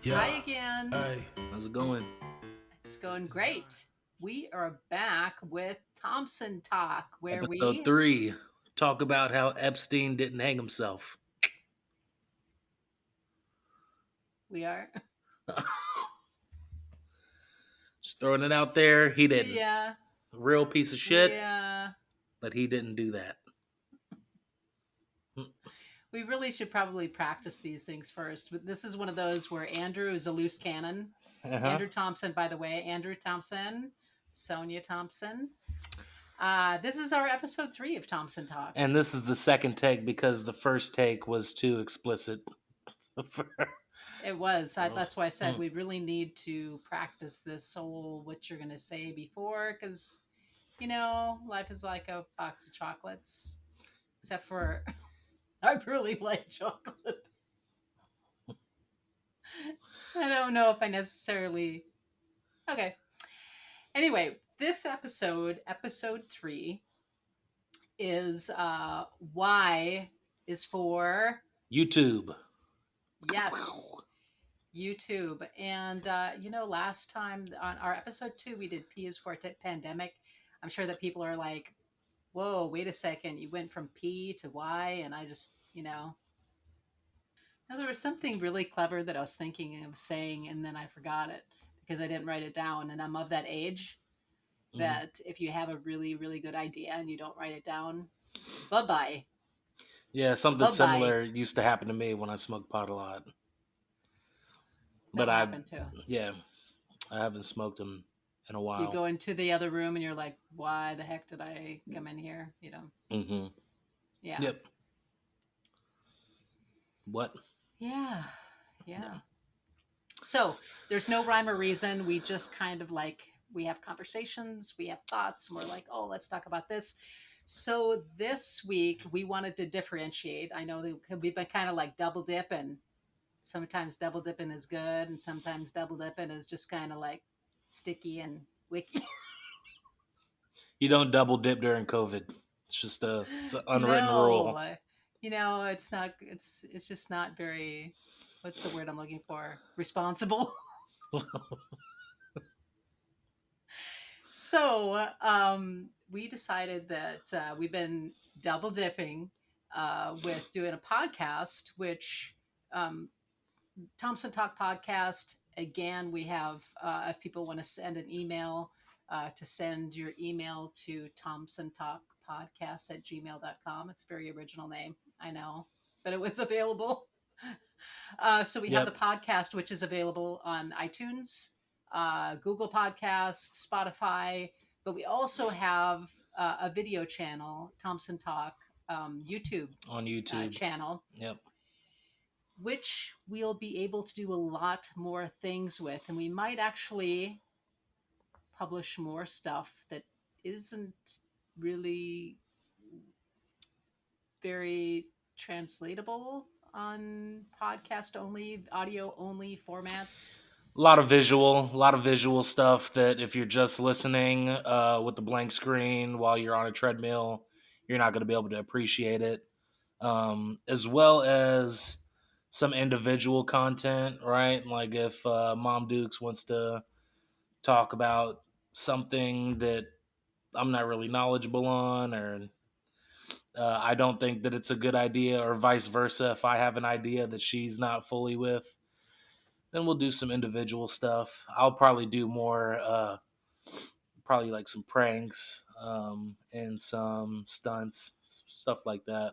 Hi again. Hey, how's it going? It's going great. We are back with Thompson Talk, where Episode we 3. Talk about how Epstein didn't hang himself. we are Just throwing it out there. He didn't. yeah Real piece of shit, we but he didn't do that. we really should probably practice these things first. But this is one of those where Andrew is a loose cannon. Uh-huh. Andrew Thompson, by the way, Andrew Thompson, Sonia Thompson. This is our episode 3 of Thompson Talk. And this is the second take because the first take was too explicit. It was. That's why I said we really need to practice this whole what you're going to say before, because life is like a box of chocolates. Except for, I really like chocolate. I don't know if I necessarily. Okay. Anyway, this episode 3, is Y is for YouTube. yes, YouTube. And last time on our episode 2, we did P is for pandemic. I'm sure that people are like, "Whoa, wait a second! You went from P to Y," and I just, now, there was something really clever that I was thinking of saying, and then I forgot it because I didn't write it down. And I'm of that age Mhm. that if you have a really, really good idea and you don't write it down, bye bye, Yeah, something bye bye. similar used to happen to me when I smoked pot a lot. But That'll happen too. yeah, I haven't smoked them in a You while. go into the other room and you're like, why the heck did I come in here? Mm-hmm. Yeah. Yep. What? Yeah. Yeah. So there's no rhyme or reason. We just kind of like, we have conversations, we have thoughts, and we're like, oh, let's talk about this. So this week we wanted to differentiate. I know that we've been kind of like double dipping. Sometimes double dipping is good, and sometimes double dipping is just kind of like sticky and wicky. You don't double dip during COVID. It's an unwritten No, rule. it's not. It's just not very. What's the word I'm looking for? Responsible. So we decided that we've been double dipping with doing a podcast, which um, Thompson Talk podcast. Again, we have, if people want to send an email, to send your email to Thompson Talk Podcast at gmail.com. It's a very original name, I know, but it was available. So we have the Yep. podcast, which is available on iTunes, Google Podcast, Spotify, but we also have a video channel, Thompson Talk YouTube On YouTube. channel, Yep. which we'll be able to do a lot more things with. And we might actually publish more stuff that isn't really very translatable on podcast only, audio only formats. A lot of visual stuff that if you're just listening with the blank screen while you're on a treadmill, you're not going to be able to appreciate it. As well as some individual content, right? Like if Mom Dukes wants to talk about something that I'm not really knowledgeable on, or I don't think that it's a good idea, or vice versa. If I have an idea that she's not fully with, then we'll do some individual stuff. I'll probably do more, probably like some pranks and some stunts, stuff like that.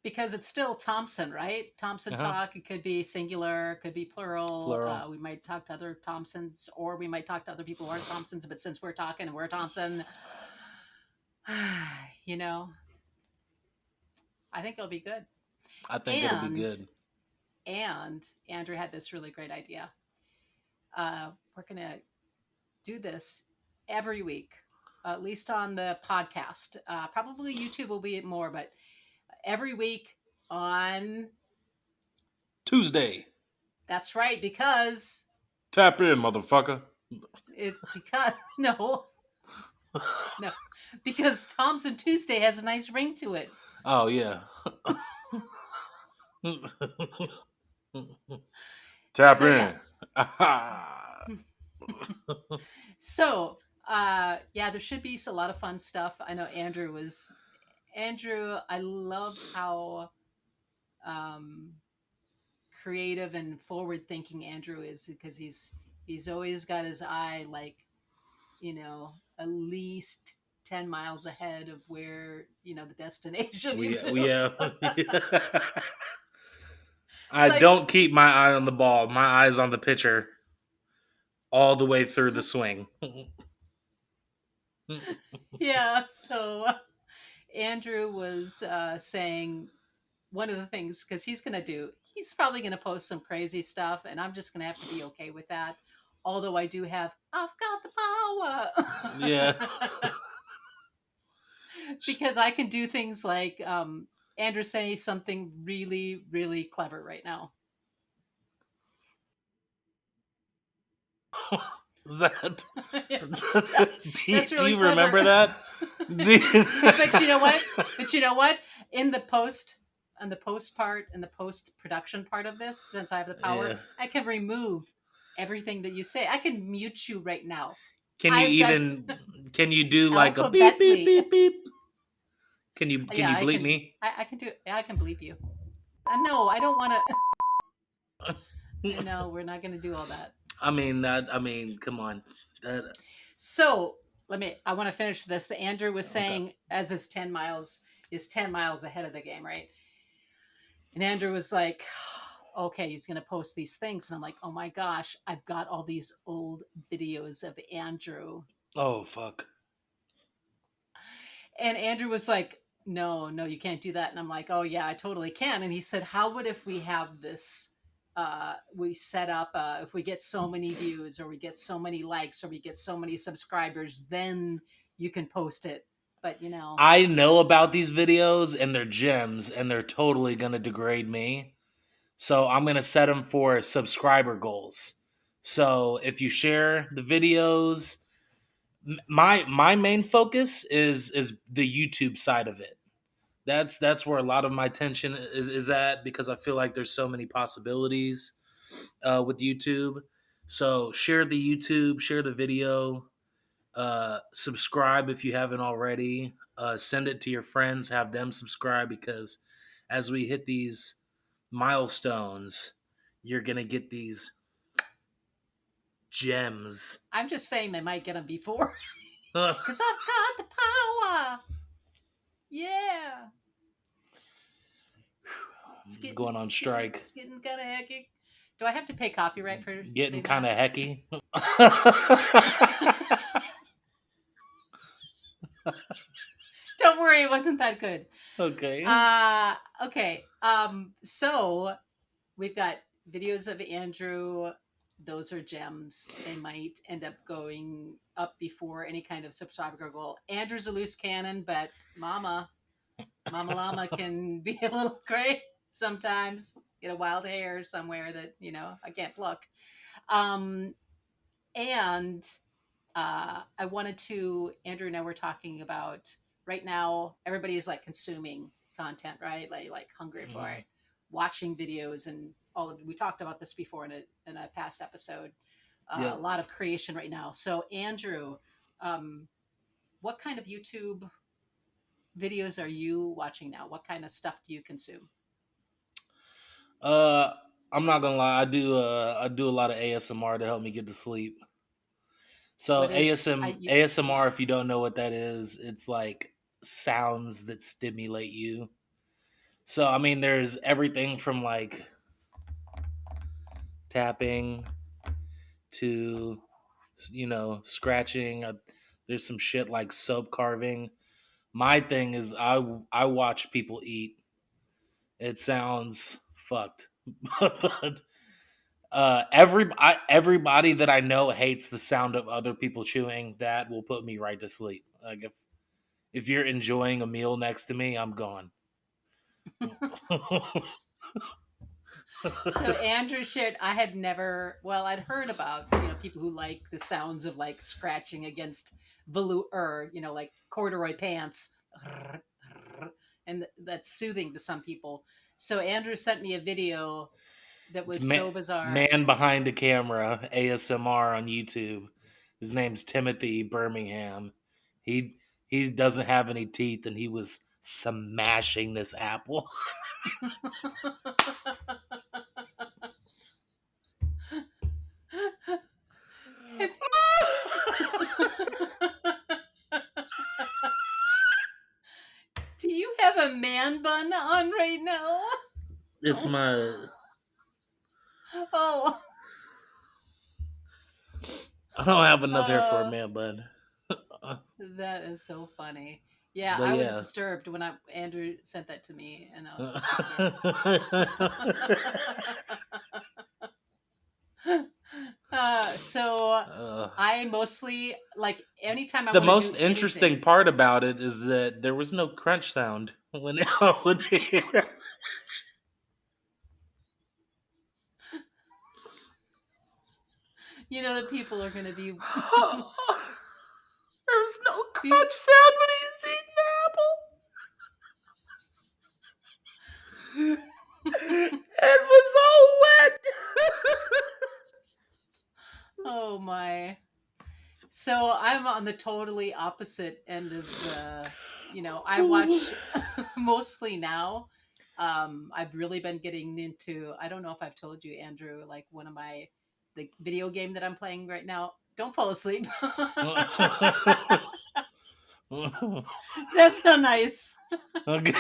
Because it's still Thompson, right? Thompson Uh-huh. talk. It could be singular, it could be plural. Plural. We might talk to other Thompsons, or we might talk to other people who aren't Thompsons. But since we're talking and we're Thompson, you know, I think it'll be good. I think it'll be And good. and Andrew had this really great idea. We're gonna do this every week, at least on the podcast. Probably YouTube will be more, but every week on. Tuesday. That's right, because Tap in, motherfucker. no, no, because Thompson Tuesday has a nice ring to it. Oh, yeah. Tap So in. yes. So yeah, there should be a lot of fun stuff. I know Andrew. I love how um, creative and forward thinking Andrew is, because he's always got his eye, like, at least 10 miles ahead of where, the destination, even We though have. it's I like, don't keep my eye on the ball. My eye's on the pitcher all the way through the swing. yeah. So Andrew was saying one of the things, because he's probably going to post some crazy stuff, and I'm just going to have to be okay with that. Although I've got the Yeah. power. Because I can do things like Andrew say something really, really clever right now. Is that? Yeah, that's Do really you remember clever. that? But you know what? But you know what? In the post, on the post part, in the post production part of this, since I have the power, Yeah. I can remove everything that you say. I can mute you right now. Can you I've got even? Can you do like a beep beep alphabetly. beep beep? Can Yeah, you I bleep can. me? I can do. Yeah, I can bleep you. No, I don't want to. No, we're not going to do all that. I mean that. I mean, come on. So I want to finish this. The Andrew was Okay. saying, as is 10 miles ahead of the game, right? And Andrew was like, okay, he's going to post these things. And I'm like, oh my gosh, I've got all these old videos of Andrew. Oh fuck. And Andrew was like, no, no, you can't do that. And I'm like, oh yeah, I totally can. And he said, how would if we have this? We set up, if we get so many views, or we get so many likes, or we get so many subscribers, then you can post it. But I know about these videos and they're gems and they're totally gonna degrade me. So I'm gonna set them for subscriber goals. So if you share the videos, my main focus is the YouTube side of it. That's where a lot of my attention is at, because I feel like there's so many possibilities with YouTube. So share the YouTube, share the video, subscribe if you haven't already. Send it to your friends, have them subscribe, because as we hit these milestones, you're gonna get these gems. I'm just saying they might get them before. Because I've got the power. Yeah. Going on strike. It's getting kind of hectic. Do I have to pay copyright for Getting saying kind that? of hecky. Don't worry, it wasn't that good. Okay. Okay. So we've got videos of Andrew. Those are gems. They might end up going up before any kind of subscriber goal. Andrew's a loose cannon, but Mama Llama can be a little gray sometimes. Get a wild hair somewhere that I can't pluck. Um, and I wanted to. Andrew and I were talking about, right now. Everybody is like consuming content, right? Like hungry for Mm. it, watching videos, and all of. We talked about this before in a past episode. A Yep. lot of creation right now. So Andrew, um, what kind of YouTube videos are you watching now? What kind of stuff do you consume? Uh, I'm not gonna lie. I do a lot of ASMR to help me get to sleep. So What is you? ASMR, Yeah. if you don't know what that is, it's like sounds that stimulate you. So I mean, there's everything from like tapping to scratching. There's some shit like soap carving. My thing is I watch people eat. It sounds fucked, but everybody that I know hates the sound of other people chewing. That will put me right to sleep. Like if you're enjoying a meal next to me, I'm gone. So Andrew shared. I had never. Well, I'd heard about people who like the sounds of like scratching against velour, or like corduroy pants, and that's soothing to some people. So Andrew sent me a video that It's was so bizarre. man behind the camera ASMR on YouTube. His name's Timothy Birmingham. He he doesn't have any teeth, and he was smashing this apple. If- Do you have a man bun on right now? It's my. Oh, I don't have enough hair for a uh, man bun. that is so funny. Yeah, But I was yeah. disturbed when Andrew sent that to me, and I was super scared. So Uh, I mostly like anytime I the want to most do interesting anything. part about it is that there was no crunch sound when when You know that people are going to be, there was no be crunch sound when he was eating the apple. It was all wet. oh my. So I'm on the totally opposite end of the, I watch mostly now. I've really been getting into, I don't know if I've told you, Andrew, like one of the video game that I'm playing right now. Don't fall asleep. That's not nice. Okay.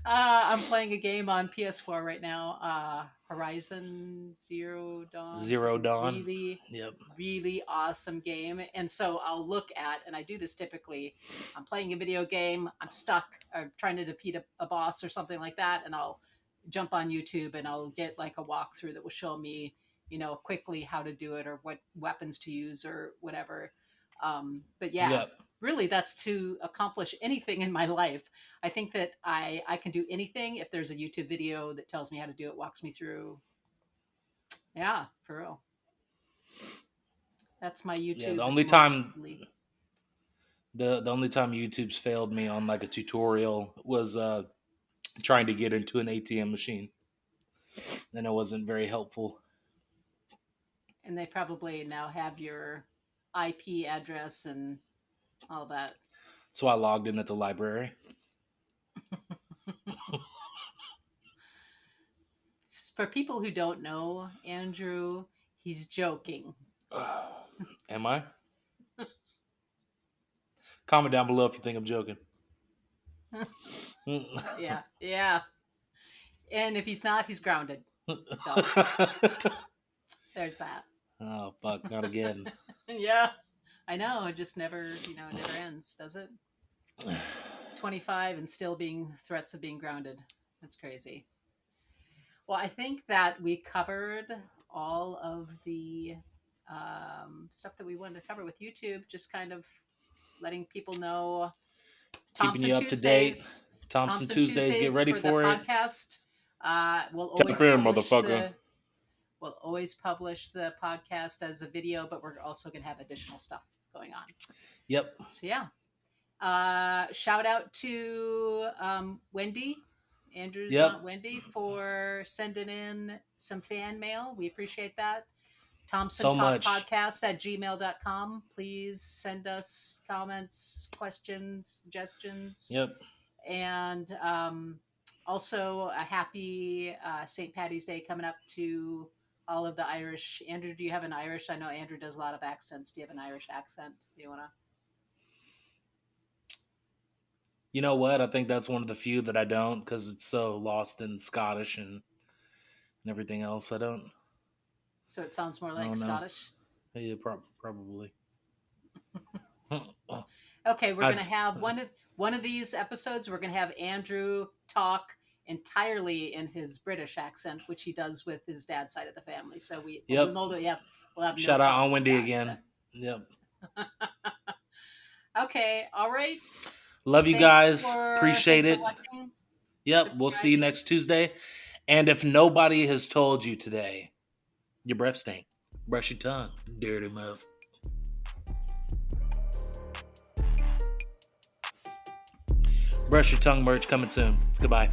I'm playing a game on PS4 right now, Horizon Zero Dawn or Zero something. Dawn. Really, Yep. really awesome game. And so I'll look at, and I do this typically. I'm playing a video game. I'm stuck or trying to defeat a boss or something like that, and I'll jump on YouTube and I'll get like a walkthrough that will show me, quickly how to do it or what weapons to use or whatever. But yeah, Yep. really, that's to accomplish anything in my life. I think that I can do anything if there's a YouTube video that tells me how to do it, walks me through. Yeah, for real. That's my Yeah. The YouTube only time mostly. the only time YouTube's failed me on like a tutorial was trying to get into an ATM machine, and it wasn't very helpful. And they probably now have your IP address and all that. So I logged in at the library. For people who don't know Andrew, he's joking. Am I? Comment down below if you think I'm joking. Yeah, yeah. And if he's not, he's grounded. So there's that. Oh fuck! Not again. Yeah, I know. It just never, it never ends, does it? 25 and still being threats of being grounded. That's crazy. Well, I think that we covered all of the stuff that we wanted to cover with YouTube. Just kind of letting people know Keeping Thompson you up to date. Tuesdays. Thompson Thompson Tuesdays. Get Tuesdays ready for the for it. podcast. We'll Tap always in, publish motherfucker. the podcast as a video, but we're also going to have additional stuff going on. Yep. So yeah. Shout out to Wendy, Andrew's Yep. Aunt Wendy, for sending in some fan mail. We appreciate that. Thompson So Talk much. Podcast at gmail.com. Please send us comments, questions, suggestions. Yep. And also a happy St. Patty's Day coming up to all of the Irish. Andrew, do you have an Irish? I know Andrew does a lot of accents. Do you have an Irish accent? Do you want to? You know what? I think that's one of the few that I don't because it's so lost in Scottish and everything else. I don't. So it sounds more I like don't know. Scottish. Yeah, probably. Okay, we're gonna have one of these episodes. We're gonna have Andrew talk entirely in his British accent, which he does with his dad's side of the family. So we'll know that we'll have no Shout out problem on with Wendy that, again. so. Yep. Okay, all right. Love you guys. Appreciate it. Watching. Yep. We'll see you next Tuesday. And if nobody has told you today, your breath stink. Brush your tongue. Dirty mouth. Brush Your Tongue merch coming soon. Goodbye.